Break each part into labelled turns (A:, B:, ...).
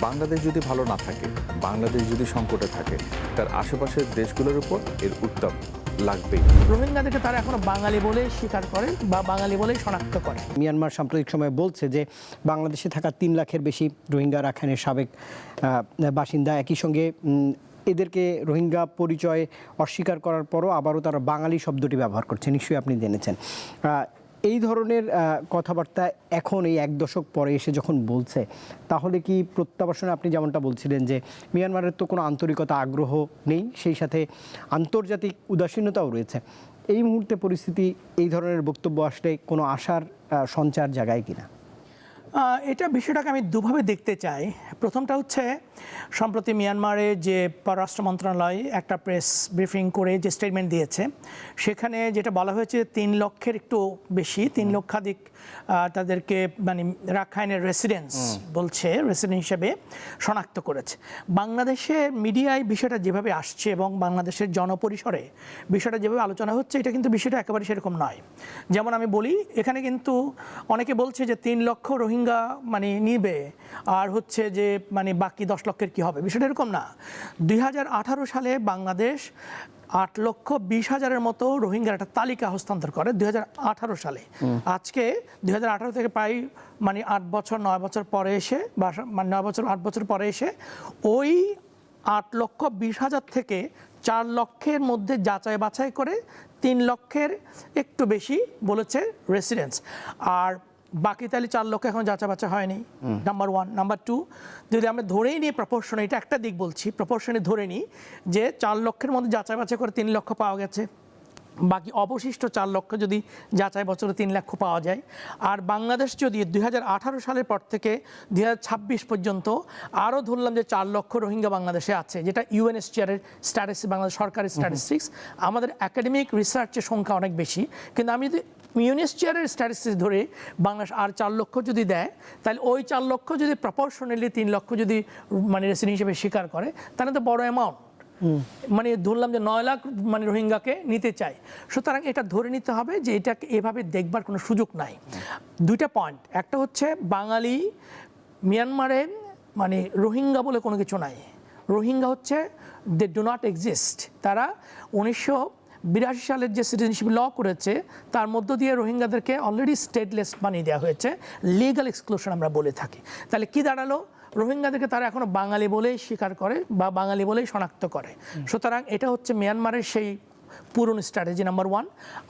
A: বাংলাদেশ যদি ভালো না থাকে, বাংলাদেশ যদি সংকটে থাকে, তার আশেপাশের দেশগুলোর উপর এর উত্তাপ লাগবেই।
B: রোহিঙ্গাদেরকে তারা এখনো বাঙালি বলেই স্বীকার করে বা বাঙালি বলেই শনাক্ত করে।
C: মিয়ানমার সাম্প্রতিক সময়ে বলছে যে বাংলাদেশে থাকা 3 লাখের বেশি রোহিঙ্গা রাখাইনের সাবেক বাসিন্দা, একই সঙ্গে এদেরকে রোহিঙ্গা পরিচয় অস্বীকার করার পরও আবারও তারা বাঙালি শব্দটি ব্যবহার করছে, নিশ্চয়ই আপনি জেনেছেন। এই ধরনের কথাবার্তা এখন এই 1 দশক পরে এসে যখন বলছে, তাহলে কি প্রত্যাবাসনে আপনি যেমনটা বলছিলেন যে মিয়ানমারের তো কোনো আন্তরিকতা আগ্রহ নেই, সেই সাথে আন্তর্জাতিক উদাসীনতাও রয়েছে, এই মুহূর্তে পরিস্থিতি এই ধরনের বক্তব্য আসলে কোনো আশার সঞ্চার জায়গায় কিনা?
B: এটা বিষয়টাকে আমি দুভাবে দেখতে চাই। প্রথমটা হচ্ছে সম্প্রতি মিয়ানমারে যে পররাষ্ট্র মন্ত্রণালয় একটা প্রেস ব্রিফিং করে যে স্টেটমেন্ট দিয়েছে, সেখানে যেটা বলা হয়েছে 3 লক্ষের একটু বেশি, 3 লক্ষাধিক তাদেরকে মানে রাখাইনের রেসিডেন্স বলছে, রেসিডেন্ট হিসেবে শনাক্ত করেছে। বাংলাদেশের মিডিয়ায় বিষয়টা যেভাবে আসছে এবং বাংলাদেশের জনপরিসরে বিষয়টা যেভাবে আলোচনা হচ্ছে, এটা কিন্তু বিষয়টা একেবারে সেরকম নয়। যেমন আমি বলি, এখানে কিন্তু অনেকে বলছে যে 3 লক্ষ রোহিঙ্গা মানে নিবে, আর হচ্ছে যে মানে বাকি 10 লক্ষের কি হবে, বিষয়টা এরকম না। 2018 সালে বাংলাদেশ 8,20,000-এর মতো রোহিঙ্গার একটা তালিকা হস্তান্তর করে 2018 সালে। আজকে 2018 থেকে প্রায় মানে 8 বছর 9 বছর পরে এসে, বা মানে 9 বছর 8 বছর পরে এসে ওই 8,20,000 থেকে 4 লক্ষের মধ্যে যাচাই বাছাই করে 3 লক্ষের একটু বেশি বলেছে রেসিডেন্স, আর বাকি তাহলে 4 লক্ষ এখন যাচাই বাছাই হয়নি। নাম্বার 1। নাম্বার 2, যদি আমরা ধরেই নিই প্রপোর্শনে, এটা একটা দিক বলছি, প্রপোর্শনে ধরে নিই যে 4 লক্ষের মধ্যে যাচাই বাছাই করে 3 লক্ষ পাওয়া গেছে, বাকি অবশিষ্ট 4 লক্ষ যদি যাচাই বছরে 3 লক্ষ পাওয়া যায়, আর বাংলাদেশ যদি 2018 সালের পর থেকে 2026 পর্যন্ত আরও ধরলাম যে 4 লক্ষ রোহিঙ্গা বাংলাদেশে আছে, যেটা ইউএনএইচসিআরের স্ট্যাটিস্টিক্স, বাংলাদেশ সরকারের স্ট্যাটিস্টিক্স, আমাদের একাডেমিক রিসার্চের সংখ্যা অনেক বেশি, কিন্তু আমি যদি ইউএনএইচসিআরের স্ট্যাটিস্টিক্স ধরে বাংলাদেশ আর 4 লক্ষ যদি দেয়, তাহলে ওই 4 লক্ষ যদি প্রপোর্শনালি 3 লক্ষ যদি মানে রেসিডেন্ট হিসেবে স্বীকার করে, তাহলে তো বড় অ্যামাউন্ট, মানে ধরলাম যে 9 লাখ মানে রোহিঙ্গাকে নিতে চাই। সুতরাং এটা ধরে নিতে হবে যে এটাকে এভাবে দেখবার কোনো সুযোগ নাই। 2টা পয়েন্ট, একটা হচ্ছে বাঙালি মিয়ানমারে মানে রোহিঙ্গা বলে কোনো কিছু নাই। রোহিঙ্গা হচ্ছে দে ডু নট এক্সিস্ট। তারা 1982 সালের যে সিটিজেনশিপ ল করেছে, তার মধ্য দিয়ে রোহিঙ্গাদেরকে অলরেডি স্টেটলেস বানিয়ে দেওয়া হয়েছে, লিগ্যাল এক্সক্লুশন আমরা বলে থাকি। তাহলে কি দাঁড়ালো? রোহিঙ্গাদেরকে তারা এখনো বাঙালি বলেই স্বীকার করে বা বাঙালি বলেই শনাক্ত করে। সুতরাং এটা হচ্ছে মিয়ানমারের সেই পুরনো স্ট্র্যাটেজি, নাম্বার 1।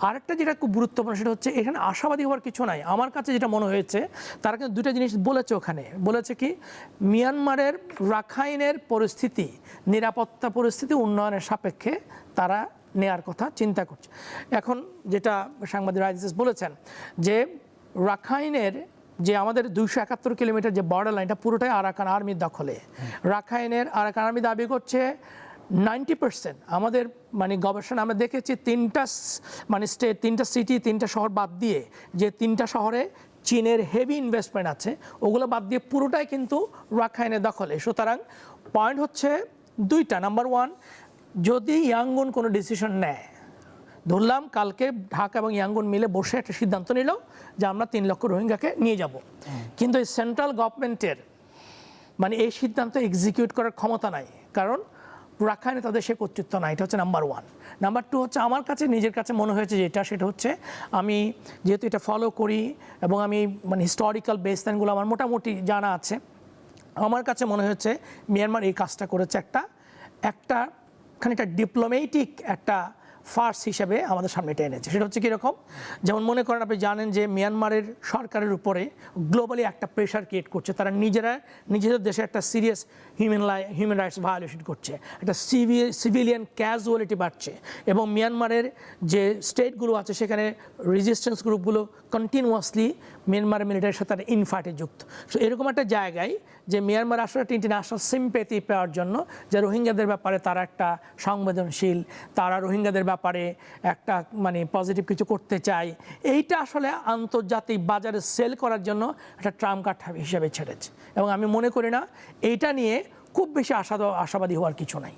B: আরেকটা যেটা খুব গুরুত্বপূর্ণ, সেটা হচ্ছে এখানে আশাবাদী হওয়ার কিছু নাই। আমার কাছে যেটা মনে হয়েছে, তারা কিন্তু 2টা জিনিস বলেছে ওখানে। বলেছে কি, মিয়ানমারের রাখাইনের পরিস্থিতি, নিরাপত্তা পরিস্থিতি উন্নয়নের সাপেক্ষে তারা নেয়ার কথা চিন্তা করছে। এখন যেটা সাংবাদিক রাইজেস বলেছেন যে রাখাইনের যে আমাদের 271 কিলোমিটার যে বর্ডার লাইনটা পুরোটাই আরাকান আর্মির দখলে। রাখাইনের আরাকান আর্মি দাবি করছে 90%। আমাদের মানে গবেষণা আমরা দেখেছি 3টা মানে স্টেট, 3টা সিটি, 3টা শহর বাদ দিয়ে, যে 3টা শহরে চীনের হেভি ইনভেস্টমেন্ট আছে, ওগুলো বাদ দিয়ে পুরোটাই কিন্তু রাখাইনের দখলে। সুতরাং পয়েন্ট হচ্ছে 2টা। নাম্বার 1, যদি ইয়াঙ্গুন কোনো ডিসিশন নেয়, ধরলাম কালকে ঢাকা এবং ইয়াঙ্গুন মিলে বসে একটা সিদ্ধান্ত নিল যে আমরা 3 লক্ষ রোহিঙ্গাকে নিয়ে যাব, কিন্তু এই সেন্ট্রাল গভর্নমেন্টের মানে এই সিদ্ধান্ত এক্সিকিউট করার ক্ষমতা নাই, কারণ রাখাইনে তাদের সে কর্তৃত্ব নাই। এটা হচ্ছে নাম্বার 1। নাম্বার 2 হচ্ছে আমার কাছে নিজের কাছে মনে হয়েছে যেটা, সেটা হচ্ছে আমি যেহেতু এটা ফলো করি এবং আমি মানে হিস্টোরিক্যাল বেসলাইনগুলো আমার মোটামুটি জানা আছে, আমার কাছে মনে হয়েছে মিয়ানমার এই কাজটা করেছে একটা খানিকটা ডিপ্লোম্যাটিক একটা ফার্স হিসেবে আমাদের সামনে এটা এনেছে। সেটা হচ্ছে কীরকম, যেমন মনে করেন, আপনি জানেন যে মিয়ানমারের সরকারের উপরে গ্লোবালি একটা প্রেশার ক্রিয়েট করছে, তারা নিজেদের দেশে একটা সিরিয়াস হিউম্যান রাইটস ভায়োলেশন করছে, একটা সিভিলিয়ান ক্যাজুয়ালিটি বাড়ছে, এবং মিয়ানমারের যে স্টেটগুলো আছে সেখানে রেজিস্ট্যান্স গ্রুপগুলো কন্টিনিউয়াসলি মিয়ানমারের মিলিটারির সাথে ইনফাইটে যুক্ত। সো এরকম একটা জায়গায় যে মিয়ানমার আসলে একটা ইন্টারন্যাশনাল সিম্প্যাথি পাওয়ার জন্য যে রোহিঙ্গাদের ব্যাপারে তারা একটা সংবেদনশীল, তারা রোহিঙ্গাদের ব্যাপারে একটা মানে পজিটিভ কিছু করতে চায়, এইটা আসলে আন্তর্জাতিক বাজারে সেল করার জন্য একটা ট্রাম্প কার্ড হিসেবে ছেড়েছে, এবং আমি মনে করি না এইটা নিয়ে খুব বেশি আশাবাদী হওয়ার কিছু নাই।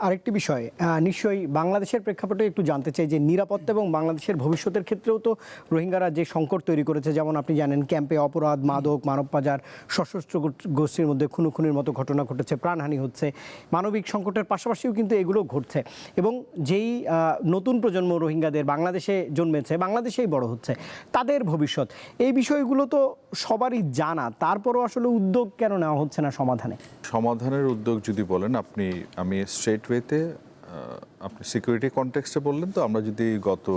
C: আরেকটি বিষয় নিশ্চয়ই বাংলাদেশের প্রেক্ষাপটে একটু জানতে চাই যে নিরাপত্তা এবং বাংলাদেশের ভবিষ্যতের ক্ষেত্রেও তো রোহিঙ্গারা যে সংকট তৈরি করেছে, যেমন আপনি জানেন ক্যাম্পে অপরাধ, মাদক, মানব পাচার, সশস্ত্র গোষ্ঠীর মধ্যে খুনোখুনির মতো ঘটনা ঘটেছে, প্রাণহানি হচ্ছে, মানবিক সংকটের পাশাপাশিও কিন্তু এগুলো ঘটছে। এবং যেই নতুন প্রজন্ম রোহিঙ্গাদের বাংলাদেশে জন্মেছে, বাংলাদেশেই বড় হচ্ছে, তাদের ভবিষ্যৎ, এই বিষয়গুলো তো সবারই জানা, তারপরও আসলে উদ্যোগ কেন নেওয়া হচ্ছে না সমাধানে?
A: সমাধানের উদ্যোগ যদি বলেন আমি স্ট্রেট ওয়েতে আপনি সিকিউরিটি কনটেক্সটে বললেন, তো আমরা যদি গত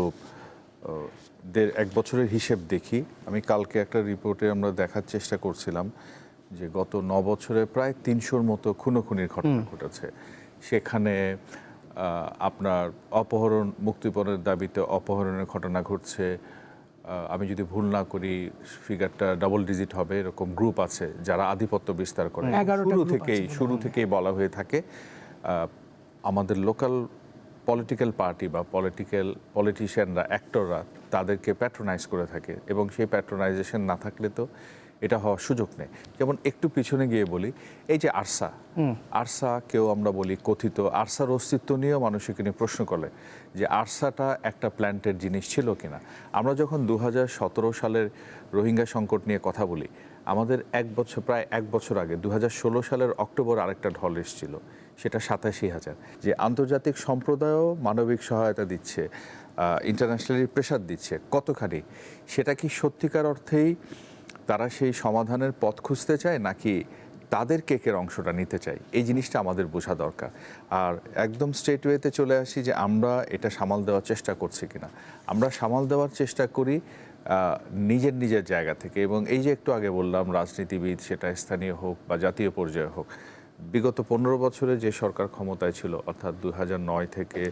A: এক বছরের হিসেব দেখি, আমি কালকে একটা রিপোর্টে আমরা দেখার চেষ্টা করছিলাম যে গত 9 বছরে প্রায় 300-র মতো খুনোখুনির ঘটনা ঘটেছে। সেখানে আপনার অপহরণ, মুক্তিপণের দাবিতে অপহরণের ঘটনা ঘটছে। আমি যদি ভুল না করি ফিগারটা ডাবল ডিজিট হবে, এরকম গ্রুপ আছে যারা আধিপত্য বিস্তার করে। শুরু থেকেই বলা হয়ে থাকে আমাদের লোকাল পলিটিক্যাল পার্টি বা পলিটিশিয়ানরা, অ্যাক্টররা তাদেরকে প্যাট্রোনাইজ করে থাকে, এবং সেই প্যাট্রোনাইজেশন না থাকলে তো এটা হওয়ার সুযোগ নেই। যেমন একটু পিছনে গিয়ে বলি, এই যে আরসা কেউ আমরা বলি কথিত, আরসার অস্তিত্ব নিয়েও মানুষকে নিয়ে প্রশ্ন করে যে আরসাটা একটা প্ল্যান্টের জিনিস ছিল কিনা। আমরা যখন 2017 সালের রোহিঙ্গা সংকট নিয়ে কথা বলি, আমাদের প্রায় এক বছর আগে 2016 সালের অক্টোবর আরেকটা ঢল এসেছিল, সেটা 87,000। যে আন্তর্জাতিক সম্প্রদায়ও মানবিক সহায়তা দিচ্ছে, ইন্টারন্যাশনালি প্রেশার দিচ্ছে, কতখানি সেটা কি সত্যিকার অর্থেই তারা সেই সমাধানের পথ খুঁজতে চায়, নাকি তাদের কেকের অংশটা নিতে চায়? এই জিনিসটা আমাদের বোঝা দরকার। আর একদম স্ট্রেট ওয়েতে চলে আসি যে আমরা এটা সামাল দেওয়ার চেষ্টা করছি কিনা। আমরা সামাল দেওয়ার চেষ্টা করি নিজের জায়গা থেকে। এবং এই যে একটু আগে বললাম, রাজনীতিবিদ, সেটা স্থানীয় হোক বা জাতীয় পর্যায়ে হোক, বিগত 15 বছরে যে সরকার ক্ষমতায় ছিল, অর্থাৎ 2009 থেকে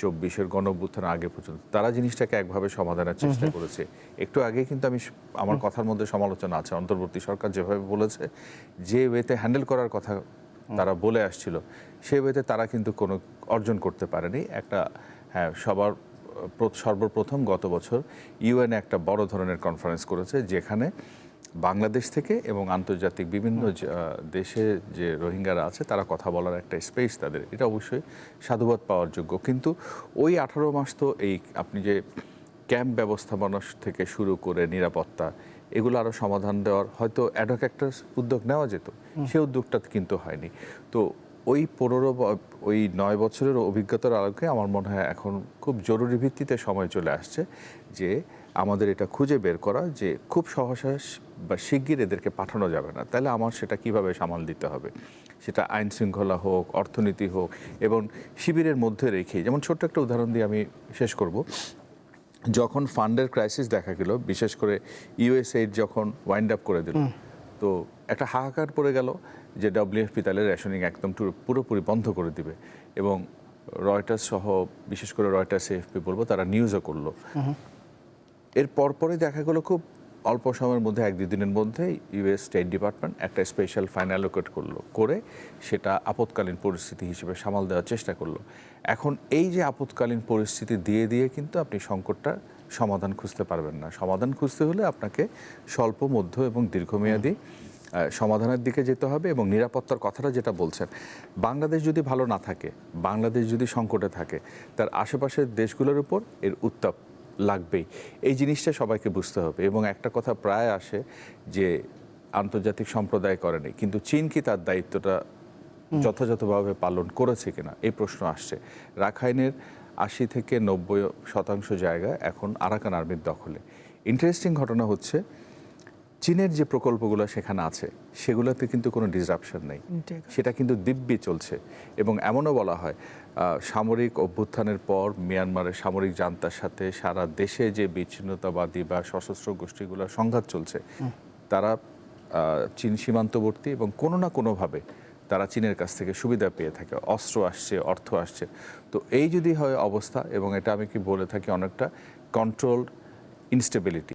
A: 24-এর গণঅভ্যুত্থানের আগে পর্যন্ত, তারা জিনিসটাকে একভাবে সমাধানের চেষ্টা করেছে। একটু আগে কিন্তু আমার কথার মধ্যে সমালোচনা আছে, অন্তর্বর্তী সরকার যেভাবে বলেছে, যে ওয়েতে হ্যান্ডেল করার কথা তারা বলে আসছিল, সেই ওয়েতে তারা কিন্তু কোনো অর্জন করতে পারেনি। সর্বপ্রথম গত বছর ইউএন একটা বড় ধরনের কনফারেন্স করেছে, যেখানে বাংলাদেশ থেকে এবং আন্তর্জাতিক বিভিন্ন দেশে যে রোহিঙ্গারা আছে তারা কথা বলার একটা স্পেস তাদের, এটা অবশ্যই সাধুবাদ পাওয়ার যোগ্য। কিন্তু ওই 18 মাস তো আপনি যে ক্যাম্প ব্যবস্থাপনা থেকে শুরু করে নিরাপত্তা, এগুলো আরও সমাধান দেওয়ার হয়তো অ্যাডহক একটা উদ্যোগ নেওয়া যেত, সেই উদ্যোগটা কিন্তু হয়নি। তো ওই 9 বছরের অভিজ্ঞতার আলোকে আমার মনে হয় এখন খুব জরুরি ভিত্তিতে সময় চলে আসছে যে আমাদের এটা খুঁজে বের করা, যে খুব সহসা বা শিগগির এদেরকে পাঠানো যাবে না, তাহলে আমার সেটা কিভাবে সামাল দিতে হবে, সেটা আইন শৃঙ্খলা হোক, অর্থনীতি হোক, এবং শিবিরের মধ্যে রেখেই। যেমন ছোট্ট একটা উদাহরণ দিয়ে আমি শেষ করব। যখন ফান্ডের ক্রাইসিস দেখা গেল, বিশেষ করে ইউএসএইড যখন ওয়াইন্ড আপ করে দিল, তো একটা হাহাকার পড়ে গেল যে WFP তাহলে রেশনিং একদম পুরোপুরি বন্ধ করে দিবে, এবং রয়টার্স সহ, বিশেষ করে রয়টার্স, AFP বলবো, তারা নিউজও করলো। এর পরপরই দেখা গেলো খুব অল্প সময়ের মধ্যে, 1-2 দিনের মধ্যে US স্টেট ডিপার্টমেন্ট একটা স্পেশাল ফাইন অ্যালোকেট করে সেটা আপৎকালীন পরিস্থিতি হিসেবে সামাল দেওয়ার চেষ্টা করলো। এখন এই যে আপৎকালীন পরিস্থিতি দিয়ে কিন্তু আপনি সংকটটা সমাধান খুঁজতে পারবেন না। সমাধান খুঁজতে হলে আপনাকে স্বল্প, মধ্য এবং দীর্ঘমেয়াদী সমাধানের দিকে যেতে হবে। এবং নিরাপত্তার কথাটা যেটা বলছেন, বাংলাদেশ যদি ভালো না থাকে, বাংলাদেশ যদি সংকটে থাকে, তার আশেপাশের দেশগুলোর উপর এর উত্তাপ লাগবেই। এই জিনিসটা সবাইকে বুঝতে হবে। এবং একটা কথা প্রায় আসে যে আন্তর্জাতিক সম্প্রদায় করেনি, কিন্তু চীন কি তার দায়িত্বটা যথাযথভাবে পালন করেছে কিনা, এই প্রশ্ন আসছে। রাখাইনের 80 থেকে 90% জায়গা এখন আরাকান আর্মির দখলে। ইন্টারেস্টিং ঘটনা হচ্ছে, চীনের যে প্রকল্পগুলো সেখানে আছে সেগুলোতে কিন্তু কোনো ডিসরাপশন নেই, সেটা কিন্তু দিব্যি চলছে। এবং এমনও বলা হয়, সামরিক অভ্যুত্থানের পর মিয়ানমারের সামরিক জান্তার সাথে সারা দেশে যে বিচ্ছিন্নতাবাদী বা সশস্ত্র গোষ্ঠীগুলোর সংঘাত চলছে, তারা চীন সীমান্তবর্তী, এবং কোনো না কোনোভাবে তারা চীনের কাছ থেকে সুবিধা পেয়ে থাকে, অস্ত্র আসছে, অর্থ আসছে। তো এই যদি হয় অবস্থা, এবং এটা আমি কি বলে থাকি অনেকটা কন্ট্রোলড ইনস্টেবিলিটি।